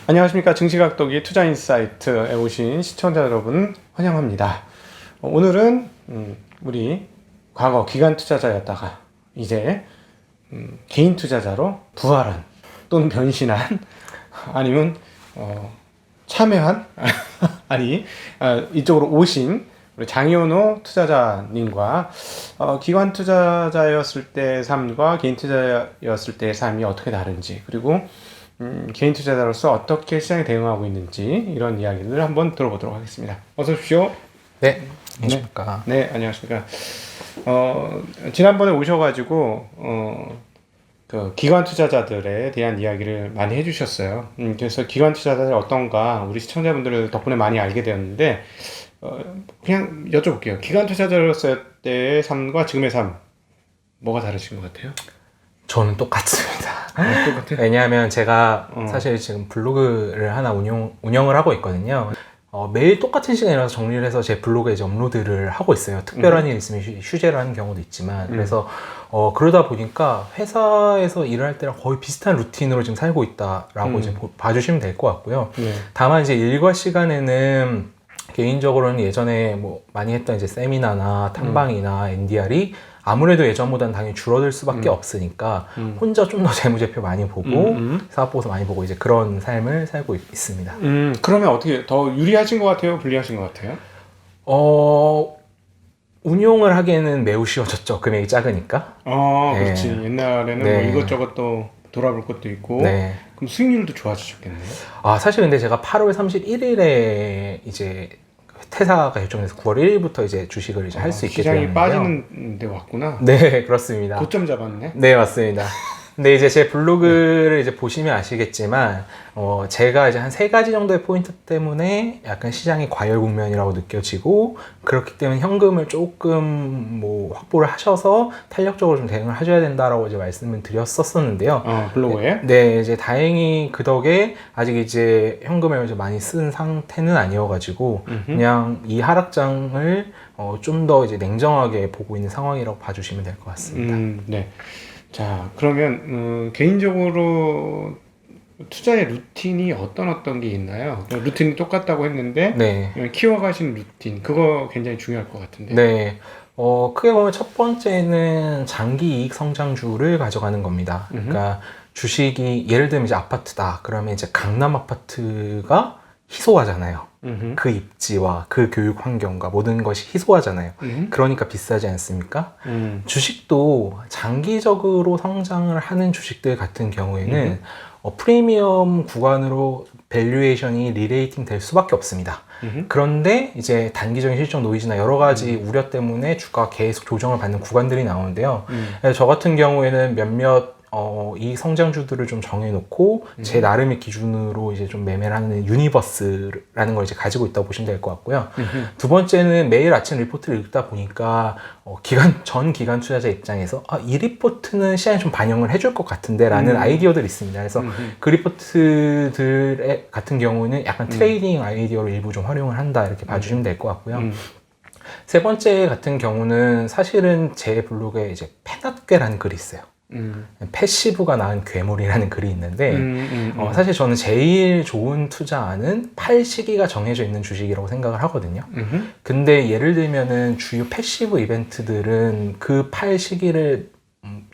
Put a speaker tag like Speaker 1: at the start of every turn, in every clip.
Speaker 1: 안녕하십니까. 증시각도기 투자인사이트에 오신 시청자 여러분 환영합니다. 오늘은 우리 과거 기관 투자자였다가 이제 개인 투자자로 부활한 또는 변신한 아니면 참여한 이쪽으로 오신 우리 장현호 투자자님과 기관 투자자였을 때 삶과 개인 투자자였을 때의 삶이 어떻게 다른지, 그리고 개인 투자자로서 어떻게 시장에 대응하고 있는지 이런 이야기를 한번 들어보도록 하겠습니다. 어서 오십시오.
Speaker 2: 네, 안녕하십니까.
Speaker 1: 네, 안녕하십니까. 지난번에 오셔가지고 그 기관 투자자들에 대한 이야기를 많이 해주셨어요. 그래서 기관 투자자들이 어떤가 우리 시청자분들 덕분에 많이 알게 되었는데 그냥 여쭤볼게요. 기관 투자자로서 때의 삶과 지금의 삶 뭐가 다르신 것 같아요?
Speaker 2: 저는 똑같습니다.
Speaker 1: 똑같아요?
Speaker 2: 왜냐하면 제가 사실 지금 블로그를 하나 운영을 하고 있거든요. 매일 똑같은 시간에 일어나서 정리를 해서 제 블로그에 이제 업로드를 하고 있어요. 특별한 일 있으면 휴재를 하는 경우도 있지만. 그래서 그러다 보니까 회사에서 일을 할 때랑 거의 비슷한 루틴으로 지금 살고 있다라고 이제 봐주시면 될 것 같고요. 다만 이제 일과 시간에는 개인적으로는 예전에 뭐 많이 했던 이제 세미나나 탐방이나 NDR이 아무래도 예전보다는 당연히 줄어들 수밖에 없으니까 혼자 좀 더 재무제표 많이 보고 사업보고서 많이 보고 이제 그런 삶을 살고 있습니다.
Speaker 1: 그러면 어떻게 더 유리하신 것 같아요? 불리하신 것 같아요?
Speaker 2: 운용을 하기에는 매우 쉬워졌죠. 금액이 작으니까.
Speaker 1: 네. 그렇지. 옛날에는 뭐 이것저것 또 돌아볼 것도 있고. 네. 그럼 수익률도 좋아지셨겠네요.
Speaker 2: 사실 근데 제가 8월 31일에 이제 퇴사가 결정돼서 9월 1일부터 이제 주식을 이제 할 수 있게 되었는데요.
Speaker 1: 시장이 빠지는 데 왔구나.
Speaker 2: 네, 그렇습니다.
Speaker 1: 고점 잡았네.
Speaker 2: 네, 맞습니다. 근데 이제 제 블로그를 이제 보시면 아시겠지만, 제가 이제 한 3가지 정도의 포인트 때문에 약간 시장이 과열 국면이라고 느껴지고, 그렇기 때문에 현금을 조금 뭐 확보를 하셔서 탄력적으로 좀 대응을 하셔야 된다라고 이제 말씀을 드렸었는데요.
Speaker 1: 블로그에?
Speaker 2: 네, 이제 다행히 그 덕에 아직 이제 현금을 이제 많이 쓴 상태는 아니어가지고, 그냥 이 하락장을 좀 더 이제 냉정하게 보고 있는 상황이라고 봐주시면 될 것 같습니다.
Speaker 1: 네. 자, 그러면 개인적으로 투자의 루틴이 어떤 게 있나요? 루틴이 똑같다고 했는데 키워가신 루틴, 그거 굉장히 중요할 것 같은데.
Speaker 2: 네. 크게 보면 첫 번째는 장기 이익 성장주를 가져가는 겁니다. 그러니까 주식이 예를 들면 이제 아파트다. 그러면 이제 강남 아파트가 희소하잖아요. 그 입지와 그 교육 환경과 모든 것이 희소하잖아요. 그러니까 비싸지 않습니까? 주식도 장기적으로 성장을 하는 주식들 같은 경우에는 프리미엄 구간으로 밸류에이션이 리레이팅 될 수밖에 없습니다. 그런데 이제 단기적인 실적 노이즈나 여러 가지 우려 때문에 주가가 계속 조정을 받는 구간들이 나오는데요. 저 같은 경우에는 몇몇 이 성장주들을 좀 정해놓고 제 나름의 기준으로 이제 좀 매매를 하는 유니버스라는 걸 이제 가지고 있다고 보시면 될 것 같고요. 두 번째는 매일 아침 리포트를 읽다 보니까 전 기관 투자자 입장에서 이 리포트는 시장에 좀 반영을 해줄 것 같은데 라는 아이디어들이 있습니다. 그래서 그 리포트들 같은 경우는 약간 트레이딩 아이디어로 일부 좀 활용을 한다 이렇게 봐주시면 될 것 같고요. 세 번째 같은 경우는 사실은 제 블로그에 이제 페낫괴라는 글이 있어요. 패시브가 낳은 괴물이라는 글이 있는데 사실 저는 제일 좋은 투자는 팔 시기가 정해져 있는 주식이라고 생각을 하거든요. 근데 예를 들면은 주요 패시브 이벤트들은 그 팔 시기를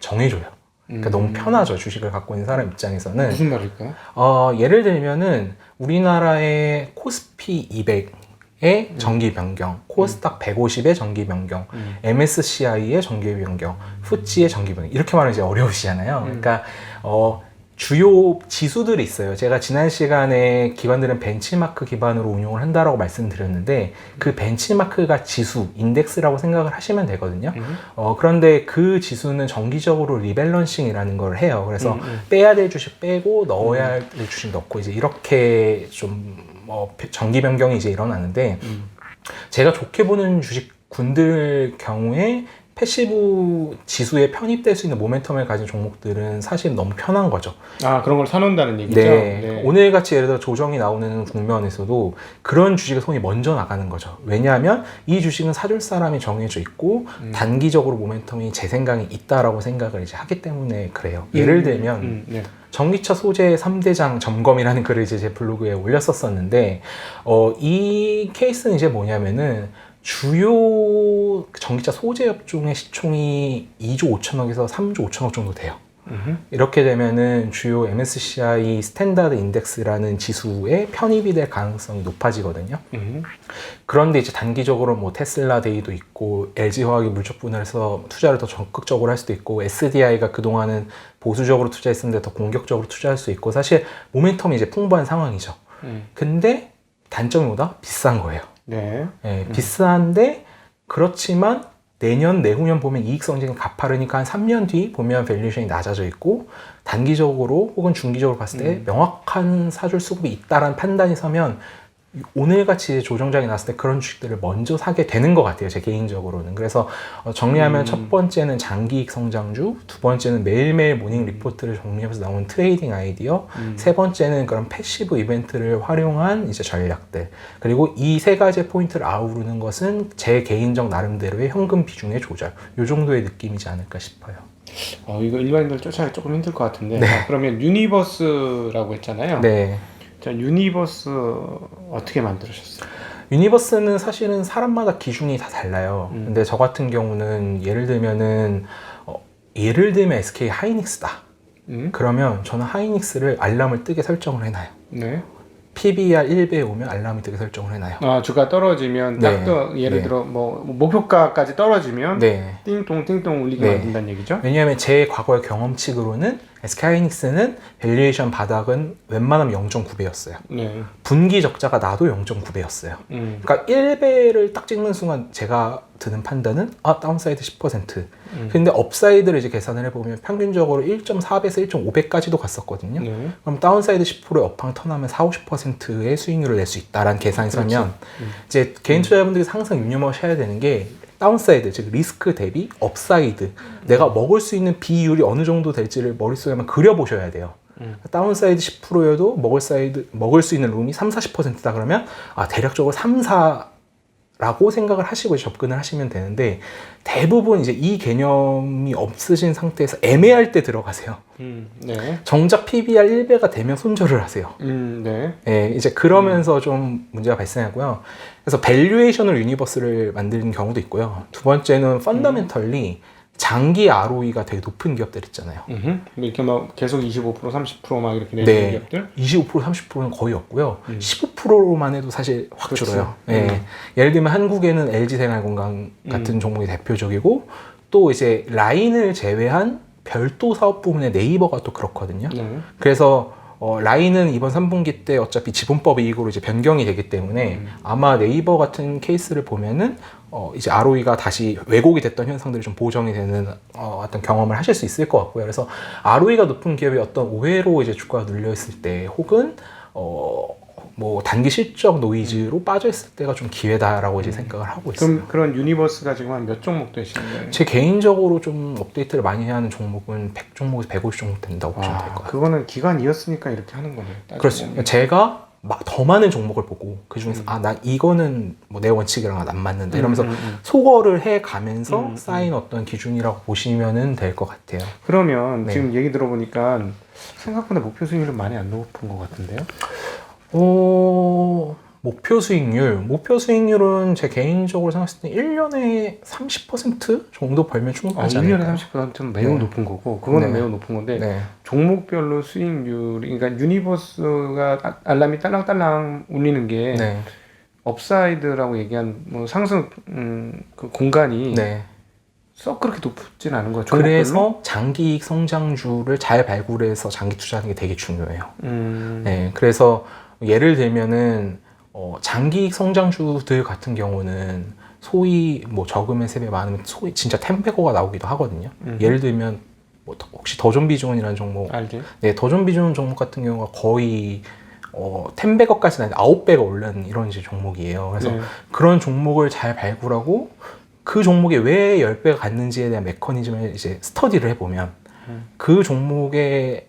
Speaker 2: 정해줘요. 그러니까 너무 편하죠. 주식을 갖고 있는 사람 입장에서는.
Speaker 1: 무슨 말일까요?
Speaker 2: 예를 들면은 우리나라의 코스피 200 의 정기 변경, 코스닥 150의 정기 변경, MSCI의 정기 변경, FTSE의 정기 변경 이렇게 말하면 이제 어려우시잖아요. 그러니까 주요 지수들이 있어요. 제가 지난 시간에 기관들은 벤치마크 기반으로 운용을 한다라고 말씀드렸는데 그 벤치마크가 지수, 인덱스라고 생각을 하시면 되거든요. 그런데 그 지수는 정기적으로 리밸런싱이라는 걸 해요. 그래서 빼야 될 주식 빼고 넣어야 할 주식 넣고 이제 이렇게 좀 정기 변경이 이제 일어나는데 제가 좋게 보는 주식군들 경우에 패시브 지수에 편입될 수 있는 모멘텀을 가진 종목들은 사실 너무 편한 거죠.
Speaker 1: 그런 걸 사놓는다는 얘기죠?
Speaker 2: 네. 오늘같이 예를 들어 조정이 나오는 국면에서도 그런 주식의 손이 먼저 나가는 거죠. 왜냐하면 이 주식은 사줄 사람이 정해져 있고 단기적으로 모멘텀이 제 생각에 있다라고 생각을 이제 하기 때문에 그래요. 예를 들면 전기차 소재 3대장 점검이라는 글을 이제 제 블로그에 올렸었었는데, 이 케이스는 이제 뭐냐면은, 주요 전기차 소재 업종의 시총이 2조 5천억에서 3조 5천억 정도 돼요. 이렇게 되면은 주요 MSCI 스탠다드 인덱스라는 지수에 편입이 될 가능성이 높아지거든요. 그런데 이제 단기적으로 뭐 테슬라 데이도 있고 LG화학이 물적 분할해서 투자를 더 적극적으로 할 수도 있고 SDI가 그동안은 보수적으로 투자했었는데 더 공격적으로 투자할 수 있고 사실 모멘텀이 이제 풍부한 상황이죠. 근데 단점이 뭐다? 비싼 거예요.
Speaker 1: 네.
Speaker 2: 네, 비싼데 그렇지만 내년, 내후년 보면 이익 성장이 가파르니까 한 3년 뒤 보면 밸류에이션이 낮아져 있고 단기적으로 혹은 중기적으로 봤을 때 명확한 사줄 수급이 있다라는 판단이 서면 오늘같이 조정장이 났을 때 그런 주식들을 먼저 사게 되는 것 같아요. 제 개인적으로는. 그래서 정리하면 첫 번째는 장기이익 성장주, 두 번째는 매일매일 모닝 리포트를 정리하면서 나오는 트레이딩 아이디어, 세 번째는 그런 패시브 이벤트를 활용한 이제 전략들, 그리고 이 세 가지 포인트를 아우르는 것은 제 개인적 나름대로의 현금 비중의 조절, 이 정도의 느낌이지 않을까 싶어요.
Speaker 1: 이거 일반인들 쫓아가기 조금 힘들 것 같은데.
Speaker 2: 네.
Speaker 1: 그러면 유니버스라고 했잖아요.
Speaker 2: 네.
Speaker 1: 자, 유니버스 어떻게 만들으셨어요?
Speaker 2: 유니버스는 사실은 사람마다 기준이 다 달라요. 근데 저 같은 경우는 예를 들면 SK 하이닉스다. 그러면 저는 하이닉스를 알람을 뜨게 설정을 해놔요.
Speaker 1: 네.
Speaker 2: PBR 1배에 오면 알람이 뜨게 설정을 해놔요.
Speaker 1: 주가 떨어지면
Speaker 2: 네.
Speaker 1: 예를
Speaker 2: 네.
Speaker 1: 들어 뭐 목표가까지 떨어지면
Speaker 2: 네.
Speaker 1: 띵동 울리게
Speaker 2: 네.
Speaker 1: 만든다는 얘기죠?
Speaker 2: 왜냐하면 제 과거의 경험칙으로는 SK 하이닉스는 밸류에이션 바닥은 웬만하면 0.9배였어요.
Speaker 1: 네.
Speaker 2: 분기 적자가 나도 0.9배였어요. 그러니까 1배를 딱 찍는 순간 제가 드는 판단은 다운사이드 10%. 근데 업사이드를 이제 계산을 해보면 평균적으로 1.4배에서 1.5배까지도 갔었거든요.
Speaker 1: 네.
Speaker 2: 그럼 다운사이드 10%의 업황 턴하면 40~50%의 수익률을 낼 수 있다라는 계산이 서면 이제 개인 투자자분들이 항상 유념하셔야 되는 게 다운사이드, 즉 리스크 대비 업사이드, 내가 먹을 수 있는 비율이 어느 정도 될지를 머릿속에 한번 그려보셔야 돼요. 다운사이드 10%여도 먹을 수 있는 룸이 30~40%다 그러면 대략적으로 3~4라고 생각을 하시고 접근을 하시면 되는데, 대부분 이제 이 개념이 없으신 상태에서 애매할 때 들어가세요.
Speaker 1: 네.
Speaker 2: 정작 PBR 1배가 되면 손절을 하세요.
Speaker 1: 네.
Speaker 2: 네, 이제 그러면서 좀 문제가 발생하고요. 그래서 밸류에이션을 유니버스를 만드는 경우도 있고요. 두 번째는 펀더멘털리 장기 ROE가 되게 높은 기업들 있잖아요.
Speaker 1: 이렇게 막 계속 25%, 30% 막 이렇게 내는
Speaker 2: 네,
Speaker 1: 기업들?
Speaker 2: 25%, 30%는 거의 없고요. 15%로만 해도 사실 확
Speaker 1: 그렇지.
Speaker 2: 줄어요. 네. 예를 들면 한국에는 LG생활건강 같은 종목이 대표적이고, 또 이제 라인을 제외한 별도 사업 부문의 네이버가 또 그렇거든요.
Speaker 1: 네.
Speaker 2: 그래서 라인은 이번 3분기 때 어차피 지분법 이익으로 이제 변경이 되기 때문에 아마 네이버 같은 케이스를 보면은 이제 ROE가 다시 왜곡이 됐던 현상들이 좀 보정이 되는 어떤 경험을 하실 수 있을 것 같고요. 그래서 ROE가 높은 기업이 어떤 오해로 이제 주가가 눌려 있을 때, 혹은 뭐 단기 실적 노이즈로 빠져 있을 때가 좀 기회다라고 이제 생각을 하고 있어요.
Speaker 1: 그럼 그런 유니버스가 지금 한 몇 종목 되시는 거예요?
Speaker 2: 제 개인적으로 좀 업데이트를 많이 해야 하는 종목은 100종목에서 150 종목 된다고 보시면 될 것 같아요.
Speaker 1: 그거는 기간이었으니까 이렇게 하는 거네요.
Speaker 2: 그렇습니다. 제가 막 더 많은 종목을 보고 그 중에서 나 이거는 뭐 내 원칙이랑 안 맞는다 이러면서 소거를 해 가면서 쌓인 어떤 기준이라고 보시면 될 것 같아요.
Speaker 1: 그러면
Speaker 2: 네.
Speaker 1: 지금 얘기 들어보니까 생각보다 목표 수익률은 많이 안 높은 것 같은데요?
Speaker 2: 목표 수익률은 제 개인적으로 생각했을 때 1년에 30% 정도 벌면 충분하지 않을까요?
Speaker 1: 1년에 30%는 매우
Speaker 2: 네.
Speaker 1: 높은 거고, 그거는
Speaker 2: 네.
Speaker 1: 매우 높은 건데,
Speaker 2: 네.
Speaker 1: 종목별로 수익률이, 그러니까 유니버스가 알람이 딸랑딸랑 울리는 게,
Speaker 2: 네.
Speaker 1: 업사이드라고 얘기한 뭐 상승 그 공간이
Speaker 2: 네.
Speaker 1: 썩 그렇게 높진 않은 거예요. 종목별로?
Speaker 2: 그래서 장기이익 성장주를 잘 발굴해서 장기 투자하는 게 되게 중요해요. 네, 그래서 예를 들면은 장기이익 성장주들 같은 경우는 소위 뭐 적으면 3배, 많으면 소위 진짜 10배거가 나오기도 하거든요. 예를 들면 뭐 혹시 더존비존이라는 종목,
Speaker 1: 알지?
Speaker 2: 네, 더존비존 종목 같은 경우가 거의 10배거까지는 아니라 9배가 올라는 이런 이제 종목이에요. 그래서
Speaker 1: 네.
Speaker 2: 그런 종목을 잘 발굴하고 그 종목에 왜 10배가 갔는지에 대한 메커니즘을 이제 스터디를 해보면 그 종목이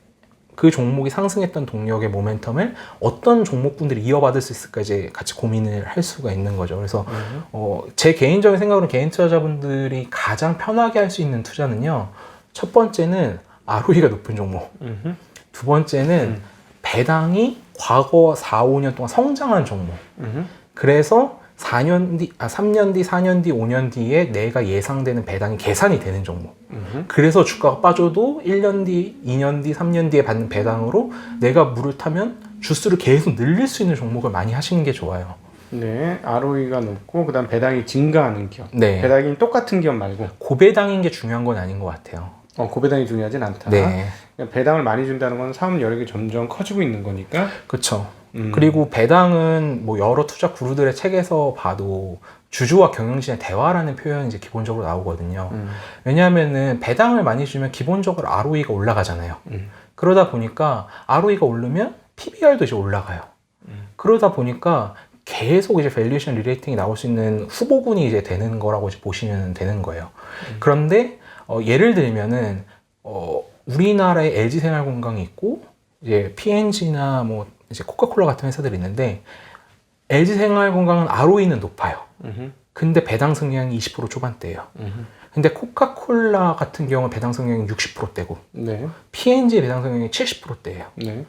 Speaker 2: 상승했던 동력의 모멘텀을 어떤 종목분들이 이어받을 수 있을까 이제 같이 고민을 할 수가 있는 거죠. 그래서 제 개인적인 생각으로는 개인 투자자분들이 가장 편하게 할 수 있는 투자는요, 첫 번째는 ROE가 높은 종목, 두 번째는 배당이 과거 4, 5년 동안 성장한 종목. 그래서 4년 뒤, 3년 뒤, 4년 뒤, 5년 뒤에 내가 예상되는 배당이 계산이 되는 종목. 그래서 주가가 빠져도 1년 뒤, 2년 뒤, 3년 뒤에 받는 배당으로 내가 물을 타면 주수를 계속 늘릴 수 있는 종목을 많이 하시는 게 좋아요.
Speaker 1: 네, ROE가 높고 그다음 배당이 증가하는 기업.
Speaker 2: 네.
Speaker 1: 배당이 똑같은 기업 말고.
Speaker 2: 고배당인 게 중요한 건 아닌 것 같아요.
Speaker 1: 고배당이 중요하진 않다.
Speaker 2: 네.
Speaker 1: 그러니까 배당을 많이 준다는 건 사업 여력이 점점 커지고 있는 거니까.
Speaker 2: 그렇죠. 그리고 배당은 뭐 여러 투자 구루들의 책에서 봐도 주주와 경영진의 대화라는 표현이 이제 기본적으로 나오거든요. 왜냐하면은 배당을 많이 주면 기본적으로 ROE가 올라가잖아요. 그러다 보니까 ROE가 오르면 PBR도 이제 올라가요. 그러다 보니까 계속 이제 밸류에이션 리레이팅이 나올 수 있는 후보군이 이제 되는 거라고 이제 보시면 되는 거예요. 그런데 예를 들면은 우리나라에 LG생활건강이 있고 이제 P&G나 뭐 이제 코카콜라 같은 회사들이 있는데 LG생활건강은 ROE는 높아요. 근데 배당 성향이 20% 초반대예요. 근데 코카콜라 같은 경우는 배당 성향이 60%대고
Speaker 1: 네.
Speaker 2: P&G의 배당 성향이 70%대예요.
Speaker 1: 네.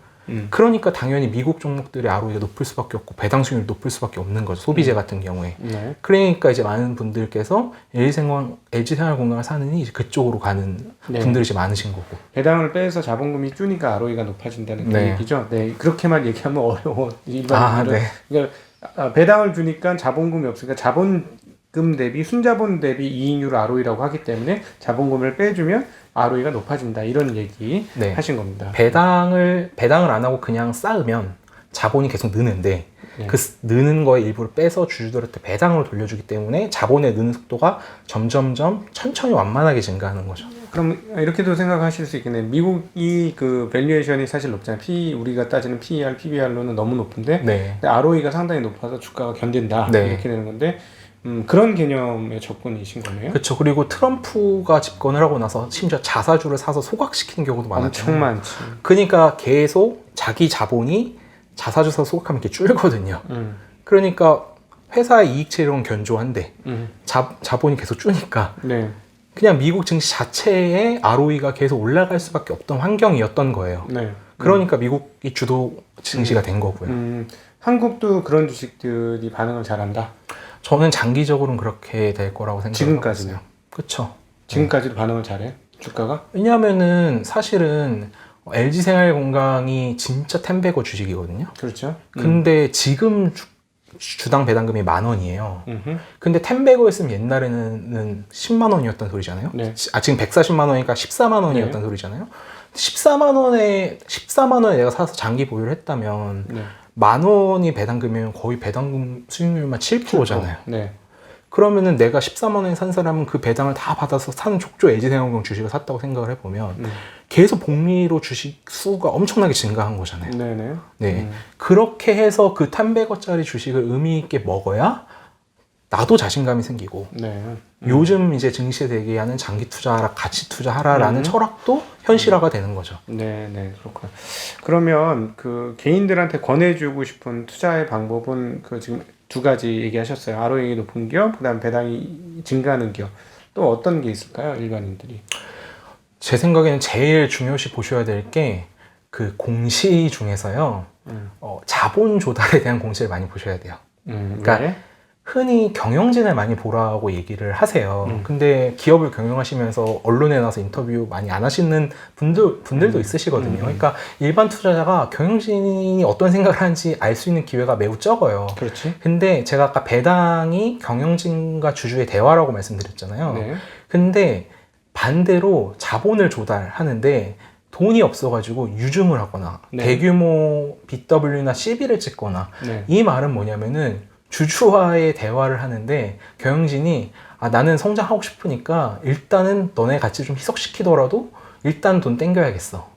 Speaker 2: 그러니까 당연히 미국 종목들의 ROE가 높을 수밖에 없고 배당 수익률이 높을 수밖에 없는 거죠. 소비재 같은 경우에.
Speaker 1: 네.
Speaker 2: 그러니까 이제 많은 분들께서 LG생활건강을 사느니 이제 그쪽으로 가는
Speaker 1: 네.
Speaker 2: 분들이 이제 많으신 거고.
Speaker 1: 배당을 빼서 자본금이 줄니까 ROE가 높아진다는 그
Speaker 2: 네.
Speaker 1: 얘기죠. 네, 그렇게만 얘기하면 어려워. 일반인들은.
Speaker 2: 네.
Speaker 1: 그러니까 배당을 주니까 자본금이 없으니까 자본금 대비 순자본 대비 이익률을 ROE라고 하기 때문에 자본금을 빼주면 ROE가 높아진다 이런 얘기
Speaker 2: 네.
Speaker 1: 하신 겁니다.
Speaker 2: 배당을 안 하고 그냥 쌓으면 자본이 계속 느는데
Speaker 1: 네.
Speaker 2: 그 느는 거에 일부를 빼서 주주들한테 배당으로 돌려주기 때문에 자본의 느는 속도가 점점점 천천히 완만하게 증가하는 거죠.
Speaker 1: 그럼 이렇게도 생각하실 수 있겠네요. 미국이 그 밸류에이션이 사실 높잖아요. 우리가 따지는 PER, PBR로는 너무 높은데
Speaker 2: 네.
Speaker 1: ROE가 상당히 높아서 주가가 견딘다
Speaker 2: 네.
Speaker 1: 이렇게 되는 건데 그런 개념의 접근이신 거네요.
Speaker 2: 그렇죠. 그리고 트럼프가 집권을 하고 나서 심지어 자사주를 사서 소각시키는 경우도 많았잖아요.
Speaker 1: 엄청 많지.
Speaker 2: 그러니까 계속 자기 자본이 자사주 사서 소각하면 이렇게 줄거든요. 그러니까 회사의 이익체력은 견조한데 자본이 계속 줄니까
Speaker 1: 네.
Speaker 2: 그냥 미국 증시 자체의 ROE가 계속 올라갈 수밖에 없던 환경이었던 거예요.
Speaker 1: 네.
Speaker 2: 그러니까 미국이 주도 증시가 된 거고요.
Speaker 1: 한국도 그런 주식들이 반응을 잘한다.
Speaker 2: 저는 장기적으로는 그렇게 될 거라고 생각해요.
Speaker 1: 지금까지는.
Speaker 2: 그렇죠.
Speaker 1: 지금까지도 반응을 잘해? 주가가?
Speaker 2: 왜냐하면은 사실은 LG생활건강이 진짜 템베거 주식이거든요.
Speaker 1: 그렇죠.
Speaker 2: 근데 지금 주당 배당금이 10,000원이에요. 근데 템베거였으면 옛날에는 10만 원이었던 소리잖아요.
Speaker 1: 네.
Speaker 2: 지금 140만 원이니까 14만 원이었던
Speaker 1: 네.
Speaker 2: 소리잖아요. 14만 원에 내가 사서 장기 보유를 했다면
Speaker 1: 네.
Speaker 2: 10,000원이 배당금이면 거의 배당금 수익률만 7%잖아요.
Speaker 1: 네.
Speaker 2: 그러면은 내가 14만 원에 산 사람은 그 배당을 다 받아서 산 족조 LG생활건강 주식을 샀다고 생각을 해보면 계속 복리로 주식 수가 엄청나게 증가한 거잖아요.
Speaker 1: 네네.
Speaker 2: 네. 그렇게 해서 그 1,100원짜리 주식을 의미 있게 먹어야 나도 자신감이 생기고
Speaker 1: 네.
Speaker 2: 요즘 이제 증시에 대기하는 장기 투자하라, 가치 투자하라라는 철학도 현실화가 되는 거죠.
Speaker 1: 네, 그렇구나. 그러면 그 개인들한테 권해주고 싶은 투자의 방법은 그 지금 두 가지 얘기하셨어요. ROE 높은 기업, 그다음 배당이 증가하는 기업. 또 어떤 게 있을까요, 일반인들이?
Speaker 2: 제 생각에는 제일 중요시 보셔야 될 게 그 공시 중에서요. 자본 조달에 대한 공시를 많이 보셔야 돼요. 그러니까
Speaker 1: 네.
Speaker 2: 흔히 경영진을 많이 보라고 얘기를 하세요. 근데 기업을 경영하시면서 언론에 나와서 인터뷰 많이 안 하시는 분들도 있으시거든요. 그러니까 일반 투자자가 경영진이 어떤 생각을 하는지 알 수 있는 기회가 매우 적어요.
Speaker 1: 그렇지.
Speaker 2: 근데 제가 아까 배당이 경영진과 주주의 대화라고 말씀드렸잖아요.
Speaker 1: 네.
Speaker 2: 근데 반대로 자본을 조달하는데 돈이 없어가지고 유증을 하거나
Speaker 1: 네.
Speaker 2: 대규모 BW나 CB를 찍거나
Speaker 1: 네.
Speaker 2: 이 말은 뭐냐면은 주주와의 대화를 하는데 경영진이 나는 성장하고 싶으니까 일단은 너네 같이 좀 희석시키더라도 일단 돈 땡겨야겠어.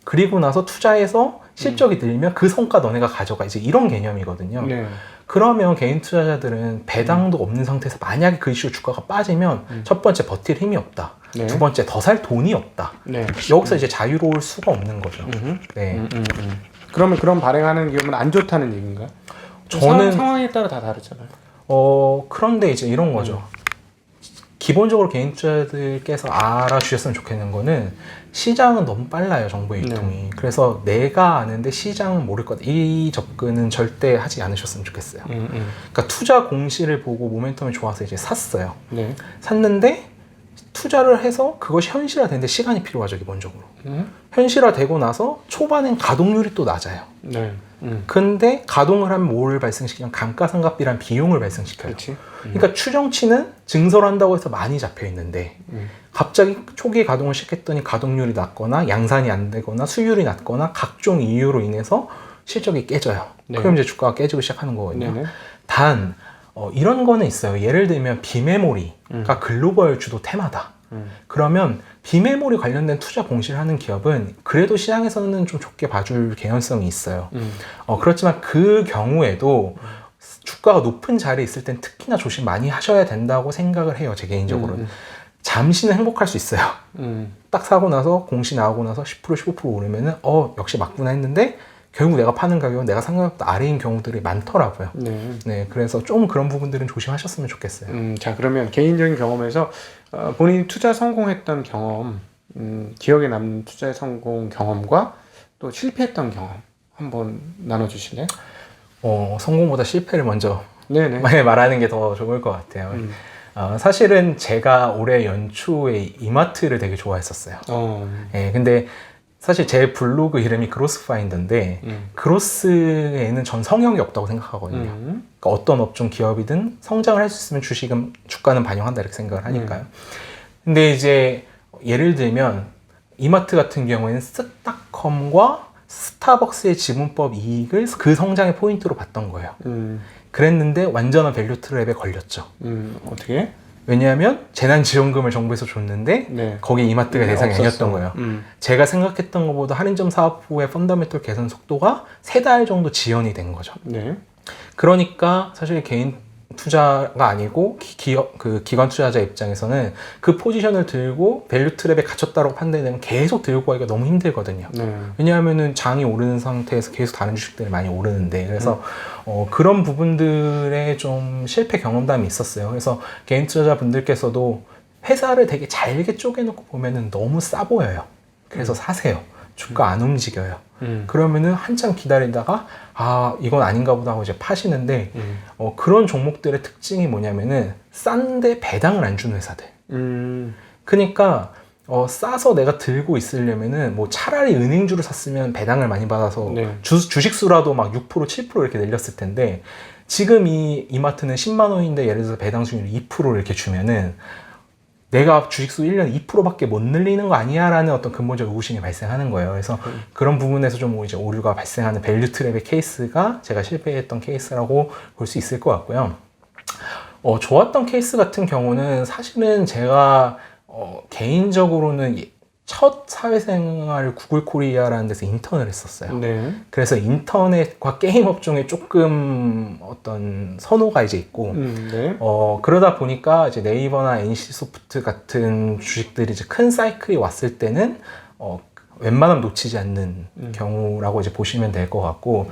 Speaker 2: 그리고 나서 투자해서 실적이 늘면 그 성과 너네가 가져가. 이제 이런 개념이거든요.
Speaker 1: 네.
Speaker 2: 그러면 개인 투자자들은 배당도 없는 상태에서 만약에 그 이슈 주가가 빠지면 첫 번째 버틸 힘이 없다.
Speaker 1: 네.
Speaker 2: 두 번째 더 살 돈이 없다.
Speaker 1: 네.
Speaker 2: 여기서 이제 자유로울 수가 없는 거죠. 네.
Speaker 1: 그러면 그런 발행하는 기업은 안 좋다는 얘기인가요?
Speaker 2: 저는
Speaker 1: 상황에 따라 다 다르잖아요.
Speaker 2: 그런데 이제 이런 거죠. 기본적으로 개인 투자자들께서 알아주셨으면 좋겠는 거는 시장은 너무 빨라요, 정보의
Speaker 1: 네.
Speaker 2: 유통이. 그래서 내가 아는데 시장은 모를 거다. 이 접근은 절대 하지 않으셨으면 좋겠어요. 그러니까 투자 공시를 보고 모멘텀이 좋아서 이제 샀어요.
Speaker 1: 네.
Speaker 2: 샀는데 투자를 해서 그것이 현실화되는데 시간이 필요하죠, 기본적으로. 현실화되고 나서 초반엔 가동률이 또 낮아요.
Speaker 1: 네.
Speaker 2: 근데 가동을 하면 뭘 발생시키냐면 감가상각비란 비용을 발생시켜요.
Speaker 1: 그렇지.
Speaker 2: 그러니까 추정치는 증설을 한다고 해서 많이 잡혀 있는데 갑자기 초기에 가동을 시켰더니 가동률이 낮거나 양산이 안 되거나 수율이 낮거나 각종 이유로 인해서 실적이 깨져요.
Speaker 1: 네.
Speaker 2: 그럼 이제 주가가 깨지고 시작하는 거거든요.
Speaker 1: 네네.
Speaker 2: 단 이런 거는 있어요. 예를 들면 비메모리가 글로벌 주도 테마다. 그러면 비메모리 관련된 투자 공시를 하는 기업은 그래도 시장에서는 좀 좋게 봐줄 개연성이 있어요. 그렇지만 그 경우에도 주가가 높은 자리에 있을 땐 특히나 조심 많이 하셔야 된다고 생각을 해요. 제 개인적으로는. 잠시는 행복할 수 있어요. 딱 사고 나서 공시 나오고 나서 10% 15% 오르면은 역시 맞구나 했는데 결국 내가 파는 가격은 내가 생각보다 아래인 경우들이 많더라고요.
Speaker 1: 네.
Speaker 2: 네, 그래서 좀 그런 부분들은 조심하셨으면 좋겠어요.
Speaker 1: 자, 그러면 개인적인 경험에서 본인이 투자 성공했던 경험, 기억에 남는 투자의 성공 경험과 또 실패했던 경험 한번 나눠주실래요?
Speaker 2: 성공보다 실패를 먼저
Speaker 1: 네네.
Speaker 2: 말하는 게 더 좋을 것 같아요. 사실은 제가 올해 연초에 이마트를 되게 좋아했었어요. 네, 근데 사실 제 블로그 이름이 그로스파인더인데 그로스에는 전 성역이 없다고 생각하거든요. 그러니까 어떤 업종 기업이든 성장을 할 수 있으면 주가는 반영한다 이렇게 생각을 하니까요. 근데 이제 예를 들면 이마트 같은 경우에는 스타컴과 스타벅스의 지분법 이익을 그 성장의 포인트로 봤던 거예요. 그랬는데 완전한 밸류 트랩에 걸렸죠.
Speaker 1: 어떻게?
Speaker 2: 왜냐하면 재난지원금을 정부에서 줬는데
Speaker 1: 네.
Speaker 2: 거기에 이마트가 대상이
Speaker 1: 없었어.
Speaker 2: 아니었던 거예요. 제가 생각했던 것보다 할인점 사업 후의 펀더멘털 개선 속도가 3달 정도 지연이 된 거죠.
Speaker 1: 네.
Speaker 2: 그러니까 사실 개인 투자가 아니고 기관 투자자 입장에서는 그 포지션을 들고 밸류 트랩에 갇혔다고 판단되면 계속 들고 가기가 너무 힘들거든요.
Speaker 1: 네.
Speaker 2: 왜냐하면은 장이 오르는 상태에서 계속 다른 주식들이 많이 오르는데 그래서 그런 부분들에 좀 실패 경험담이 있었어요. 그래서 개인 투자자 분들께서도 회사를 되게 잘게 쪼개놓고 보면은 너무 싸 보여요. 그래서 사세요. 주가 안 움직여요. 그러면은 한참 기다리다가 이건 아닌가 보다 하고 이제 파시는데 그런 종목들의 특징이 뭐냐면은 싼데 배당을 안 주는 회사들. 그러니까 싸서 내가 들고 있으려면은 뭐 차라리 은행주를 샀으면 배당을 많이 받아서
Speaker 1: 네.
Speaker 2: 주식수라도 막 6% 7% 이렇게 늘렸을 텐데 지금 이마트는 10만 원인데 예를 들어서 배당 수익률 2% 이렇게 주면은 내가 주식수 1년에 2%밖에 못 늘리는 거 아니야? 라는 어떤 근본적 의구심이 발생하는 거예요. 그래서 그런 부분에서 좀 이제 오류가 발생하는 밸류 트랩의 케이스가 제가 실패했던 케이스라고 볼 수 있을 것 같고요. 좋았던 케이스 같은 경우는 사실은 제가 개인적으로는 첫 사회생활을 구글 코리아라는 데서 인턴을 했었어요.
Speaker 1: 네.
Speaker 2: 그래서 인터넷과 게임 업종에 조금 어떤 선호가 이제 있고,
Speaker 1: 네.
Speaker 2: 그러다 보니까 이제 네이버나 NC소프트 같은 주식들이 이제 큰 사이클이 왔을 때는, 웬만하면 놓치지 않는 경우라고 이제 보시면 될 것 같고,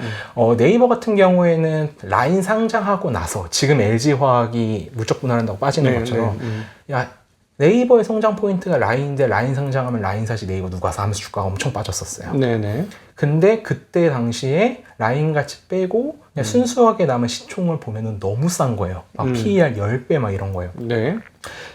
Speaker 2: 네이버 같은 경우에는 라인 상장하고 나서 지금 LG화학이 물적 분할한다고 빠지는 것처럼, 네이버의 성장 포인트가 라인인데 라인 상장하면 라인 사시 네이버 누가 사 하면서 주가가 엄청 빠졌었어요.
Speaker 1: 네네.
Speaker 2: 근데 그때 당시에 라인 같이 빼고 그냥 순수하게 남은 시총을 보면은 너무 싼 거예요. 막 PER 10배 막 이런 거예요.
Speaker 1: 네.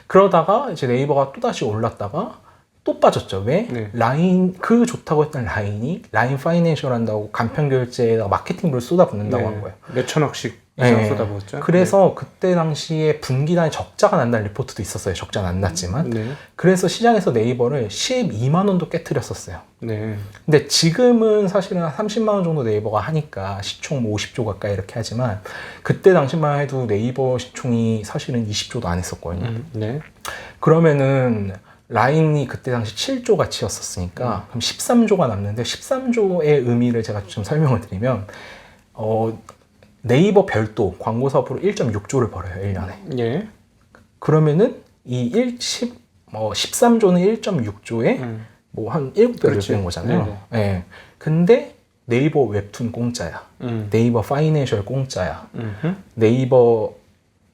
Speaker 2: 그러다가 이제 네이버가 또 다시 올랐다가 또 빠졌죠. 왜?
Speaker 1: 네.
Speaker 2: 라인, 좋다고 했던 라인이 라인 파이낸셜 한다고 간편결제에다가 마케팅비를 쏟아붓는다고 한 거예요.
Speaker 1: 몇천억씩 이상
Speaker 2: 네.
Speaker 1: 쏟아부었죠.
Speaker 2: 그래서 그때 당시에 분기단에 적자가 난다는 리포트도 있었어요. 적자는 안 났지만.
Speaker 1: 네.
Speaker 2: 그래서 시장에서 네이버를 12만 원도 깨트렸었어요.
Speaker 1: 네.
Speaker 2: 근데 지금은 사실은 한 30만 원 정도 네이버가 하니까 시총 50조 가까이 이렇게 하지만 그때 당시만 해도 네이버 시총이 사실은 20조도 안 했었거든요.
Speaker 1: 네.
Speaker 2: 그러면은 라인이 그때 당시 7조 가치였었으니까 그럼 13조가 남는데 13조의 의미를 제가 좀 설명을 드리면 네이버 별도 광고 사업으로 1.6조를 벌어요, 1년에.
Speaker 1: 예.
Speaker 2: 그러면은 이 13조는 1.6조에 뭐 한 7배를 주는 거잖아요. 예. 근데 네이버 웹툰 공짜야. 네이버 파이낸셜 공짜야. 네이버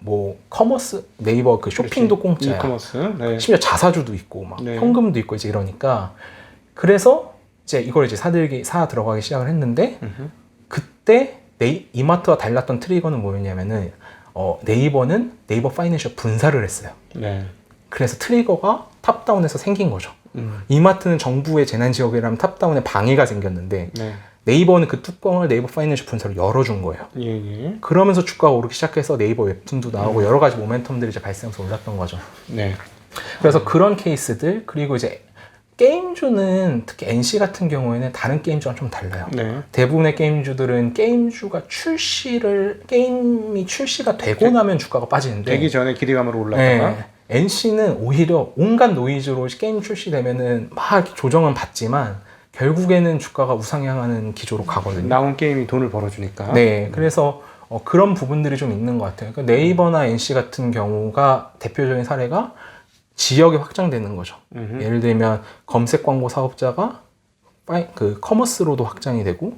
Speaker 2: 뭐 커머스 네이버 그 쇼핑도 공짜야.
Speaker 1: 이커머스. 네.
Speaker 2: 심지어 자사주도 있고 막
Speaker 1: 네.
Speaker 2: 현금도 있고 이제 이러니까 그래서 이제 이걸 이제 사 들어가기 시작을 했는데 그때 이마트와 달랐던 트리거는 뭐였냐면은 네이버는 네이버 파이낸셜 분사를 했어요.
Speaker 1: 네.
Speaker 2: 그래서 트리거가 탑다운에서 생긴 거죠. 이마트는 정부의 재난 지역이라면 탑다운에 방해가 생겼는데
Speaker 1: 네.
Speaker 2: 네이버는 그 뚜껑을 네이버 파이낸셜 분사로 열어준 거예요.
Speaker 1: 예, 예.
Speaker 2: 그러면서 주가가 오르기 시작해서 네이버 웹툰도 나오고 여러 가지 모멘텀들이 이제 발생해서 올랐던 거죠.
Speaker 1: 네.
Speaker 2: 그래서 그런 케이스들 그리고 이제 게임주는 특히 NC 같은 경우에는 다른 게임주랑 좀 달라요.
Speaker 1: 네.
Speaker 2: 대부분의 게임주들은 게임이 출시가 되고 나면 주가가 빠지는데
Speaker 1: 되기 전에 기대감으로 올랐다가
Speaker 2: 네, NC는 오히려 온갖 노이즈로 게임 출시되면은 막 이렇게 조정은 받지만 결국에는 주가가 우상향하는 기조로 가거든요.
Speaker 1: 나온 게임이 돈을 벌어주니까.
Speaker 2: 네, 그래서 그런 부분들이 좀 있는 것 같아요. 그러니까 네이버나 NC 같은 경우가 대표적인 사례가 지역이 확장되는 거죠. 예를 들면 검색 광고 사업자가 그 커머스로도 확장이 되고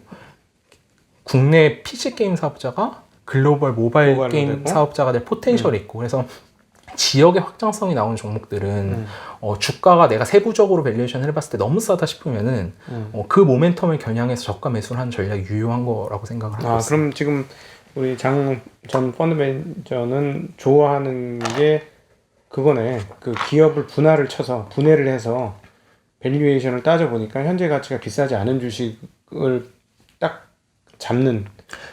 Speaker 2: 국내 PC 게임 사업자가 글로벌 모바일 게임
Speaker 1: 되고.
Speaker 2: 사업자가 될 포텐셜이 있고 그래서 지역의 확장성이 나오는 종목들은 주가가 내가 세부적으로 밸류에이션을 해봤을 때 너무 싸다 싶으면은 그 모멘텀을 겨냥해서 저가 매수를 하는 전략이 유효한 거라고 생각을 하고 있어요.
Speaker 1: 그럼 지금 우리 장 전 펀드 매니저는 좋아하는 게 그거네. 그 기업을 분해를 해서 밸류에이션을 따져보니까 현재 가치가 비싸지 않은 주식을 딱 잡는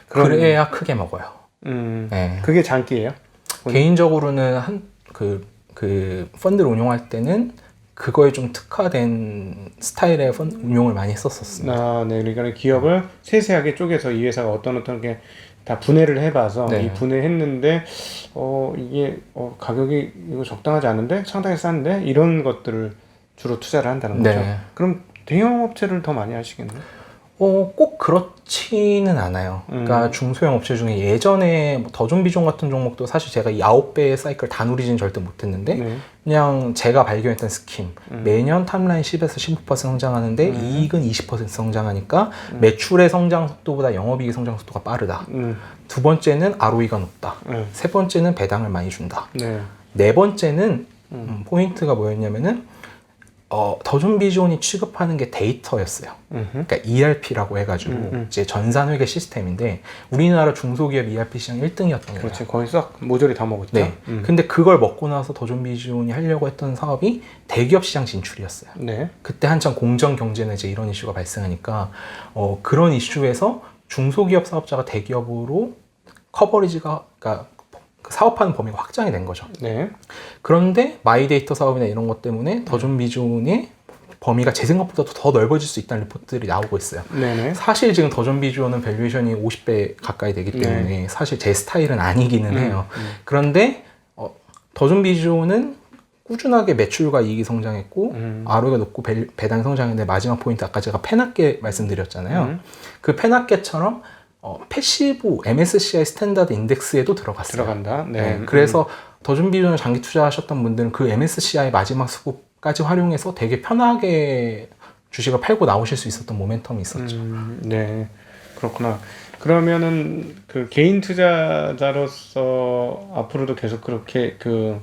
Speaker 1: 그런.
Speaker 2: 그래야 크게 먹어요. 네.
Speaker 1: 그게 장기예요?
Speaker 2: 개인적으로는 그 펀드를 운용할 때는 그거에 좀 특화된 스타일의 운용을 많이 했었어요.
Speaker 1: 네. 그러니까 기업을 세세하게 쪼개서 이 회사가 어떤 게 다 분해를 해봐서
Speaker 2: 네.
Speaker 1: 이 분해했는데 이게 가격이 이거 적당하지 않은데 상당히 싼데 이런 것들을 주로 투자를 한다는 거죠.
Speaker 2: 네.
Speaker 1: 그럼 대형 업체를 더 많이 하시겠네요.
Speaker 2: 꼭 그렇지는 않아요. 그러니까 중소형 업체 중에 예전에 뭐 더존비존 같은 종목도 사실 제가 이 9배의 사이클 다 누리진 절대 못했는데
Speaker 1: 네.
Speaker 2: 그냥 제가 발견했던 스킴 매년 탑라인 10에서 15% 성장하는데 이익은 20% 성장하니까 매출의 성장 속도보다 영업이익의 성장 속도가 빠르다. 두 번째는 ROE가 높다. 세 번째는 배당을 많이 준다.
Speaker 1: 네.
Speaker 2: 네 번째는 포인트가 뭐였냐면은 더존비존이 취급하는 게 데이터였어요. 그러니까 ERP라고 해가지고 이제 전산회계 시스템인데 우리나라 중소기업 ERP 시장 1등이었던 거예요.
Speaker 1: 그렇지. 거의 싹 모조리 다 먹었죠.
Speaker 2: 네. 근데 그걸 먹고 나서 더존비존이 하려고 했던 사업이 대기업 시장 진출이었어요.
Speaker 1: 네.
Speaker 2: 그때 한창 공정 경제나 이제 이런 이슈가 발생하니까 그런 이슈에서 중소기업 사업자가 대기업으로 커버리지가 그러니까 사업하는 범위가 확장이 된 거죠.
Speaker 1: 네.
Speaker 2: 그런데 마이데이터 사업이나 이런 것 때문에 더존비존의 범위가 제 생각보다도 더 넓어질 수 있다는 리포트들이 나오고 있어요.
Speaker 1: 네네.
Speaker 2: 사실 지금 더존비존은 밸류에이션이 50배 가까이 되기 때문에 사실 제 스타일은 아니기는 해요. 그런데 더존비존은 꾸준하게 매출과 이익이 성장했고 ROE가 높고 배당이 성장했는데 마지막 포인트 아까 제가 페나케 말씀드렸잖아요. 그 페나케처럼 패시브 MSCI 스탠다드 인덱스에도 들어갔어요.
Speaker 1: 들어간다. 네.
Speaker 2: 그래서 더존비존을 장기 투자하셨던 분들은 그 MSCI 마지막 수급까지 활용해서 되게 편하게 주식을 팔고 나오실 수 있었던 모멘텀이 있었죠.
Speaker 1: 네. 그렇구나. 그러면은 그 개인 투자자로서 앞으로도 계속 그렇게 그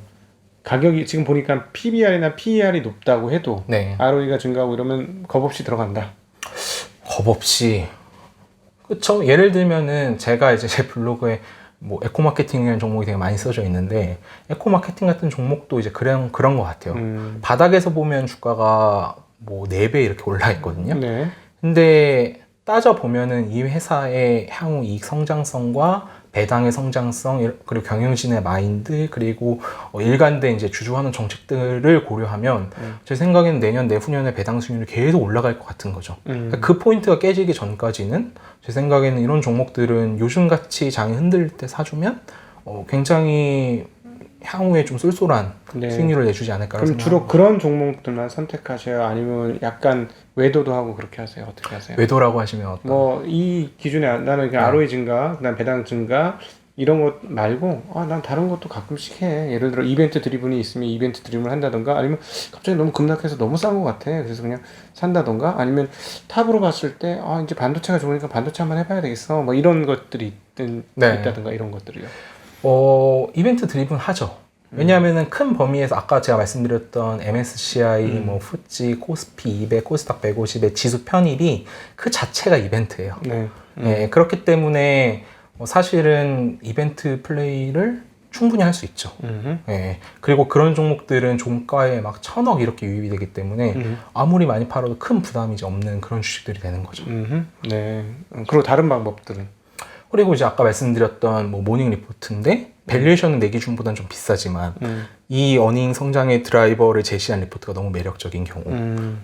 Speaker 1: 가격이 지금 보니까 PBR이나 PER이 높다고 해도
Speaker 2: 네.
Speaker 1: ROE가 증가하고 이러면 겁 없이 들어간다.
Speaker 2: 겁 없이. 그쵸. 예를 들면은 제가 이제 제 블로그에 뭐 에코마케팅이라는 종목이 되게 많이 써져 있는데 에코마케팅 같은 종목도 이제 그런 것 같아요. 바닥에서 보면 주가가 뭐 4배 이렇게 올라 있거든요.
Speaker 1: 네.
Speaker 2: 근데 따져보면은 이 회사의 향후 이익 성장성과 배당의 성장성 그리고 경영진의 마인드 그리고 일관된 이제 주주환원 정책들을 고려하면 제 생각에는 내년 내후년에 배당 수익률이 계속 올라갈 것 같은 거죠. 그러니까 그 포인트가 깨지기 전까지는 제 생각에는 이런 종목들은 요즘같이 장이 흔들릴 때 사주면 굉장히 향후에 좀 쏠쏠한
Speaker 1: 네.
Speaker 2: 수익률을 내주지 않을까.
Speaker 1: 그럼 주로 그런 종목들만 선택하셔요? 아니면 약간 외도도 하고 그렇게 하세요? 어떻게 하세요?
Speaker 2: 외도라고 하시면 어떤?
Speaker 1: 뭐 이 기준에 나는 그냥 ROE 증가, 그다음 배당 증가 이런 것 말고 난 다른 것도 가끔씩 해. 예를 들어 이벤트 드리븐이 있으면 이벤트 드리븐을 한다던가 아니면 갑자기 너무 급락해서 너무 싼 것 같아. 그래서 그냥 산다던가 아니면 탑으로 봤을 때 이제 반도체가 좋으니까 반도체 한번 해봐야 되겠어. 뭐 이런 것들이
Speaker 2: 네.
Speaker 1: 있다던가 이런 것들이요.
Speaker 2: 이벤트 드리븐 하죠. 왜냐하면은 큰 범위에서 아까 제가 말씀드렸던 MSCI, 뭐 FTSE, 코스피 200, 코스닥 150의 지수 편입이 그 자체가 이벤트예요.
Speaker 1: 네.
Speaker 2: 예, 그렇기 때문에 사실은 이벤트 플레이를 충분히 할 수 있죠. 예, 그리고 그런 종목들은 종가에 막 1,000억 이렇게 유입이 되기 때문에 아무리 많이 팔아도 큰 부담이 이제 없는 그런 주식들이 되는 거죠.
Speaker 1: 네. 그리고 다른 방법들은?
Speaker 2: 그리고 이제 아까 말씀드렸던 뭐 모닝 리포트인데 밸류에이션은 내 기준보다는 좀 비싸지만 이 어닝 성장의 드라이버를 제시한 리포트가 너무 매력적인 경우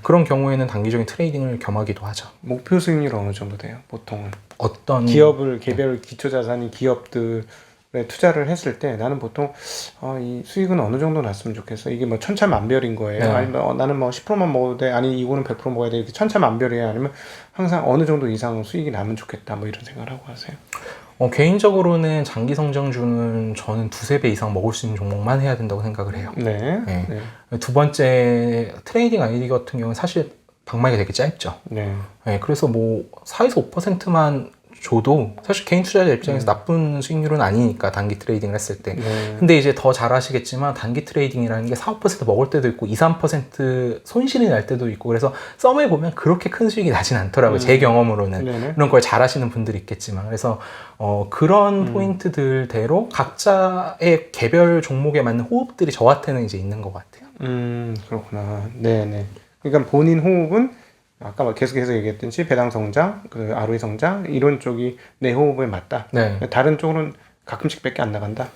Speaker 2: 그런 경우에는 단기적인 트레이딩을 겸하기도 하죠.
Speaker 1: 목표 수익률 어느 정도 돼요? 보통은
Speaker 2: 어떤
Speaker 1: 개별 기초자산인 기업들에 투자를 했을 때 나는 보통 이 수익은 어느 정도 났으면 좋겠어. 이게 뭐 천차만별인 거예요.
Speaker 2: 네.
Speaker 1: 아니면 나는 뭐 10%만 먹어도 돼. 아니 이거는 100% 먹어야 돼. 이렇게 천차만별이에요. 아니면 항상 어느 정도 이상 수익이 나면 좋겠다. 뭐 이런 생각을 하고 하세요.
Speaker 2: 개인적으로는 장기 성장주는 저는 2~3배 이상 먹을 수 있는 종목만 해야 된다고 생각을 해요.
Speaker 1: 네.
Speaker 2: 네. 두 번째 트레이딩 아이디 같은 경우는 사실 방망이가 되게 짧죠.
Speaker 1: 네.
Speaker 2: 네, 그래서 뭐 4에서 5%만 줘도 사실 개인 투자자 입장에서 나쁜 수익률은 아니니까 단기 트레이딩을 했을 때. 근데 이제 더 잘 아시겠지만 단기 트레이딩이라는 게 4~5% 먹을 때도 있고 2~3% 손실이 날 때도 있고 그래서 썸에 보면 그렇게 큰 수익이 나진 않더라고요. 제 경험으로는.
Speaker 1: 네네.
Speaker 2: 이런 걸 잘 하시는 분들이 있겠지만. 그래서 그런 포인트들대로 각자의 개별 종목에 맞는 호흡들이 저한테는 이제 있는 것 같아요.
Speaker 1: 그렇구나. 네네. 그러니까 본인 호흡은 아까 계속해서 얘기했듯이 배당 성장, 그 ROE 성장 이런 쪽이 내 호흡에 맞다.
Speaker 2: 네.
Speaker 1: 다른 쪽으로는 가끔씩밖에 안 나간다.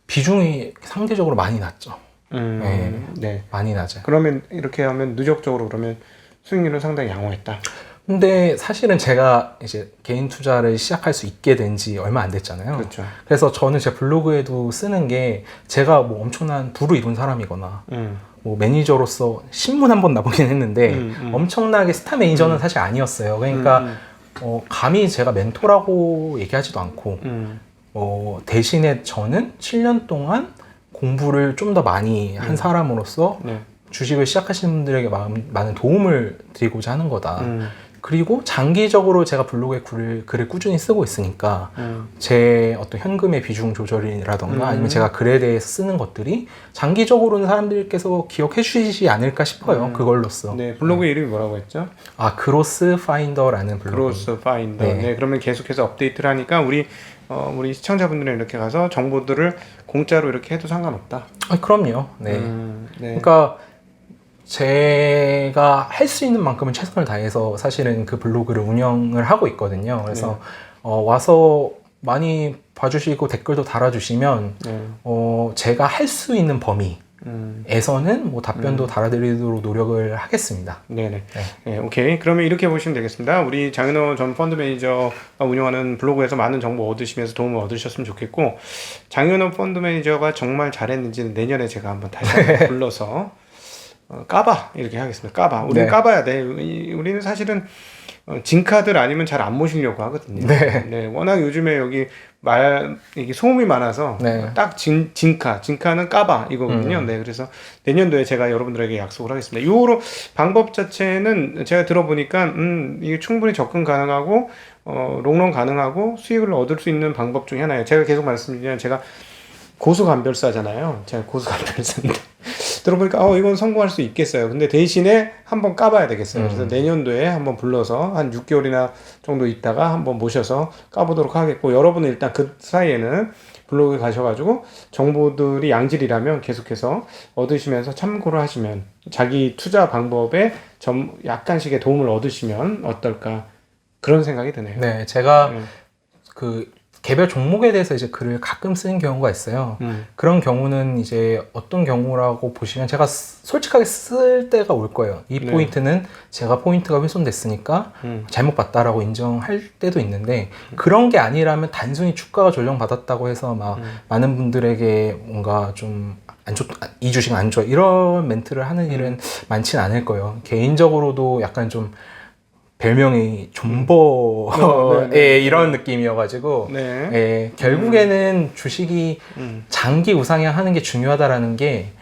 Speaker 2: 비중이 상대적으로 많이 낮죠.
Speaker 1: 네.
Speaker 2: 많이 낮아요.
Speaker 1: 그러면 이렇게 하면 누적적으로 그러면 수익률은 상당히 양호했다.
Speaker 2: 근데 사실은 제가 이제 개인 투자를 시작할 수 있게 된 지 얼마 안 됐잖아요.
Speaker 1: 그렇죠.
Speaker 2: 그래서 저는 제 블로그에도 쓰는 게 제가 뭐 엄청난 부를 이룬 사람이거나 뭐 매니저로서 신문 한 번 나보긴 했는데 엄청나게 스타 매니저는 사실 아니었어요. 그러니까 감히 제가 멘토라고 얘기하지도 않고 대신에 저는 7년 동안 공부를 좀 더 많이 한 사람으로서 주식을 시작하시는 분들에게 많은 도움을 드리고자 하는 거다. 그리고 장기적으로 제가 블로그에 글을 꾸준히 쓰고 있으니까 제 어떤 현금의 비중 조절이라던가 아니면 제가 글에 대해서 쓰는 것들이 장기적으로는 사람들께서 기억해 주시지 않을까 싶어요. 그걸로써.
Speaker 1: 네, 블로그 이름이 뭐라고 했죠?
Speaker 2: 그로스 파인더라는 블로그.
Speaker 1: 그로스 파인더. 네, 그러면 계속해서 업데이트를 하니까 우리 시청자분들은 이렇게 가서 정보들을 공짜로 이렇게 해도 상관없다.
Speaker 2: 그럼요. 네. 그러니까 제가 할 수 있는 만큼은 최선을 다해서 사실은 그 블로그를 운영을 하고 있거든요. 그래서 와서 많이 봐주시고 댓글도 달아주시면 제가 할 수 있는 범위에서는 뭐 답변도 달아드리도록 노력을 하겠습니다.
Speaker 1: 네네. 네, 오케이. 그러면 이렇게 보시면 되겠습니다. 우리 장윤호 전 펀드 매니저가 운영하는 블로그에서 많은 정보 얻으시면서 도움을 얻으셨으면 좋겠고, 장윤호 펀드 매니저가 정말 잘했는지는 내년에 제가 한번 다시 한번 불러서 까봐 이렇게 하겠습니다. 까봐. 우리는 까봐야 돼. 우리는 사실은 진카들 아니면 잘 안 모시려고 하거든요. 네. 워낙 요즘에 여기 이게 소음이 많아서 딱 진카는 까봐 이거거든요. 네. 그래서 내년도에 제가 여러분들에게 약속을 하겠습니다. 요로 방법 자체는 제가 들어보니까 이게 충분히 접근 가능하고 롱런 가능하고 수익을 얻을 수 있는 방법 중에 하나예요. 제가 계속 말씀드리면 제가 고수감별사잖아요. 제가 고수감별사인데 들어보니까 이건 성공할 수 있겠어요. 근데 대신에 한번 까봐야 되겠어요. 그래서 내년도에 한번 불러서 한 6개월이나 정도 있다가 한번 모셔서 까보도록 하겠고, 여러분은 일단 그 사이에는 블로그에 가셔가지고 정보들이 양질이라면 계속해서 얻으시면서 참고를 하시면 자기 투자 방법에 약간씩의 도움을 얻으시면 어떨까 그런 생각이 드네요.
Speaker 2: 네, 제가 그 개별 종목에 대해서 이제 글을 가끔 쓰는 경우가 있어요. 그런 경우는 이제 어떤 경우라고 보시면 제가 솔직하게 쓸 때가 올 거예요. 이 포인트는 제가 포인트가 훼손됐으니까 잘못 봤다라고 인정할 때도 있는데, 그런 게 아니라면 단순히 주가가 조정받았다고 해서 막 많은 분들에게 뭔가 좀 이 주식은 안 좋아 이런 멘트를 하는 일은 많지는 않을 거예요. 개인적으로도 약간 좀 별명이 존버의 이런 느낌이어가지고 결국에는 주식이 장기 우상향하는 게 중요하다라는 게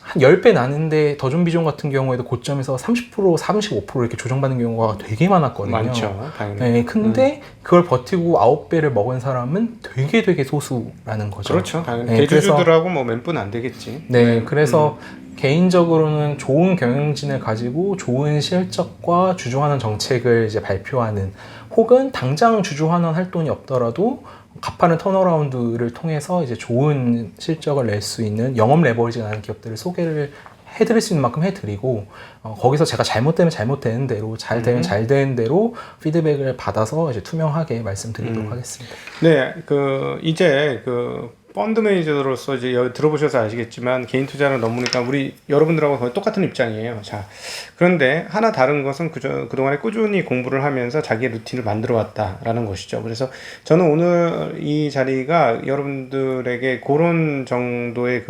Speaker 2: 한 10배 나는데 더존 비존 같은 경우에도 고점에서 30%, 35% 이렇게 조정받는 경우가 되게 많았거든요.
Speaker 1: 많죠, 당연히.
Speaker 2: 네, 근데 그걸 버티고 9배를 먹은 사람은 되게 소수라는 거죠.
Speaker 1: 그렇죠, 당연히.
Speaker 2: 네,
Speaker 1: 대주주들하고 뭐 멘분 안 되겠지.
Speaker 2: 네, 그래서 개인적으로는 좋은 경영진을 가지고 좋은 실적과 주주환원 정책을 이제 발표하는, 혹은 당장 주주환원 할 돈이 없더라도 가파른 턴어라운드를 통해서 이제 좋은 실적을 낼 수 있는 영업 레버리지가 나는 기업들을 소개를 해드릴 수 있는 만큼 해드리고, 거기서 제가 잘못되면 잘못되는 대로, 잘 되면 잘 되는 대로 피드백을 받아서 이제 투명하게 말씀드리도록 하겠습니다.
Speaker 1: 네, 이제 펀드 매니저로서 이제 들어보셔서 아시겠지만 개인 투자는 너무니까 우리 여러분들하고 거의 똑같은 입장이에요. 자, 그런데 하나 다른 것은 그동안에 꾸준히 공부를 하면서 자기의 루틴을 만들어 왔다라는 것이죠. 그래서 저는 오늘 이 자리가 여러분들에게 그런 정도의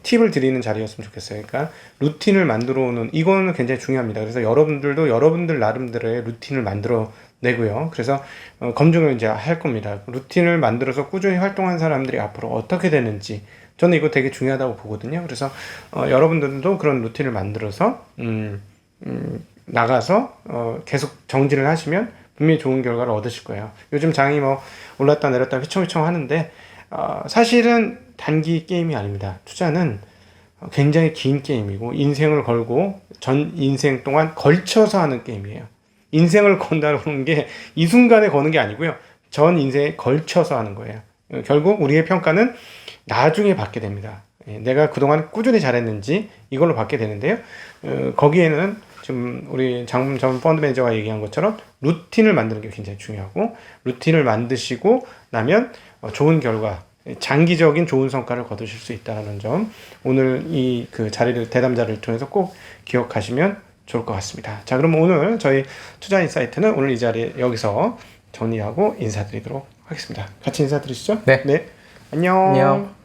Speaker 1: 팁을 드리는 자리였으면 좋겠어요. 그러니까 루틴을 만들어 오는, 이거는 굉장히 중요합니다. 그래서 여러분들도 여러분들 나름대로의 루틴을 만들어 내고요. 그래서 검증을 이제 할 겁니다. 루틴을 만들어서 꾸준히 활동한 사람들이 앞으로 어떻게 되는지, 저는 이거 되게 중요하다고 보거든요. 그래서 여러분들도 그런 루틴을 만들어서 나가서 계속 정진을 하시면 분명히 좋은 결과를 얻으실 거예요. 요즘 장이 뭐 올랐다 내렸다 휘청휘청 하는데 사실은 단기 게임이 아닙니다. 투자는 굉장히 긴 게임이고 인생을 걸고 전 인생 동안 걸쳐서 하는 게임이에요. 인생을 건다는 게 이 순간에 거는 게 아니고요. 전 인생에 걸쳐서 하는 거예요. 결국 우리의 평가는 나중에 받게 됩니다. 내가 그동안 꾸준히 잘했는지 이걸로 받게 되는데요. 거기에는 지금 우리 전 펀드 매니저가 얘기한 것처럼 루틴을 만드는 게 굉장히 중요하고, 루틴을 만드시고 나면 좋은 결과, 장기적인 좋은 성과를 거두실 수 있다는 점, 오늘 이 자리를, 대담자를 통해서 꼭 기억하시면 좋을 것 같습니다. 자, 그럼 오늘 저희 투자 인사이트는 오늘 이 자리에 여기서 정리하고 인사드리도록 하겠습니다. 같이 인사드리시죠?
Speaker 2: 네.
Speaker 1: 네. 안녕.
Speaker 2: 안녕.